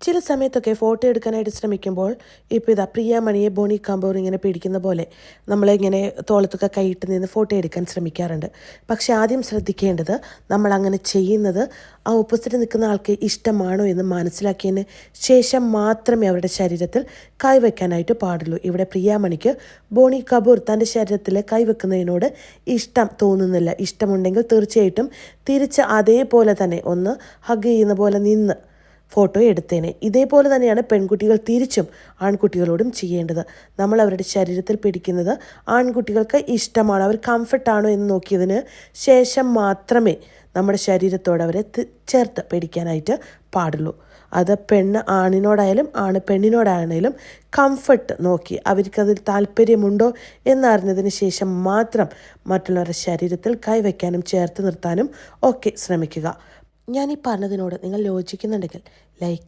ചില സമയത്തൊക്കെ ഫോട്ടോ എടുക്കാനായിട്ട് ശ്രമിക്കുമ്പോൾ ഇപ്പോൾ ഇതാ പ്രിയാമണിയെ ബോണി കപൂർ ഇങ്ങനെ പിടിക്കുന്ന പോലെ നമ്മളിങ്ങനെ തോളത്തൊക്കെ കൈയിട്ട് നിന്ന് ഫോട്ടോ എടുക്കാൻ ശ്രമിക്കാറുണ്ട്. പക്ഷെ ആദ്യം ശ്രദ്ധിക്കേണ്ടത് നമ്മൾ അങ്ങനെ ചെയ്യുന്നത് ആ ഓപ്പോസിറ്റ് നിൽക്കുന്ന ആൾക്ക് ഇഷ്ടമാണോ എന്ന് മനസ്സിലാക്കിയതിന് ശേഷം മാത്രമേ അവരുടെ ശരീരത്തിൽ കൈവയ്ക്കാനായിട്ട് പാടുള്ളൂ. ഇവിടെ പ്രിയാമണിക്ക് ബോണി കപൂർ തൻ്റെ ശരീരത്തിൽ കൈവെക്കുന്നതിനോട് ഇഷ്ടം തോന്നുന്നില്ല. ഇഷ്ടമുണ്ടെങ്കിൽ തീർച്ചയായിട്ടും തിരിച്ച് അതേപോലെ തന്നെ ഒന്ന് ഹഗ് ചെയ്യുന്ന പോലെ നിന്ന് ഫോട്ടോ എടുത്തേനെ. ഇതേപോലെ തന്നെയാണ് പെൺകുട്ടികൾ തിരിച്ചും ആൺകുട്ടികളോടും ചെയ്യേണ്ടത്. നമ്മൾ അവരുടെ ശരീരത്തിൽ പിടിക്കുന്നത് ആൺകുട്ടികൾക്ക് ഇഷ്ടമാണോ, അവർ കംഫർട്ടാണോ എന്ന് നോക്കിയതിന് ശേഷം മാത്രമേ നമ്മുടെ ശരീരത്തോട് അവരെ ചേർത്ത് പിടിക്കാനായിട്ട് പാടുള്ളൂ. അത് പെണ്ണ് ആണിനോടായാലും ആണ് പെണ്ണിനോടായാലും കംഫർട്ട് നോക്കി അവർക്കതിൽ താല്പര്യമുണ്ടോ എന്നറിഞ്ഞതിന് ശേഷം മാത്രം മറ്റുള്ളവരുടെ ശരീരത്തിൽ കൈവയ്ക്കാനും ചേർത്ത് നിർത്താനും ഒക്കെ ശ്രമിക്കുക. ഞാനീ പറഞ്ഞതിനോട് നിങ്ങൾ യോജിക്കുന്നുണ്ടെങ്കിൽ ലൈക്ക്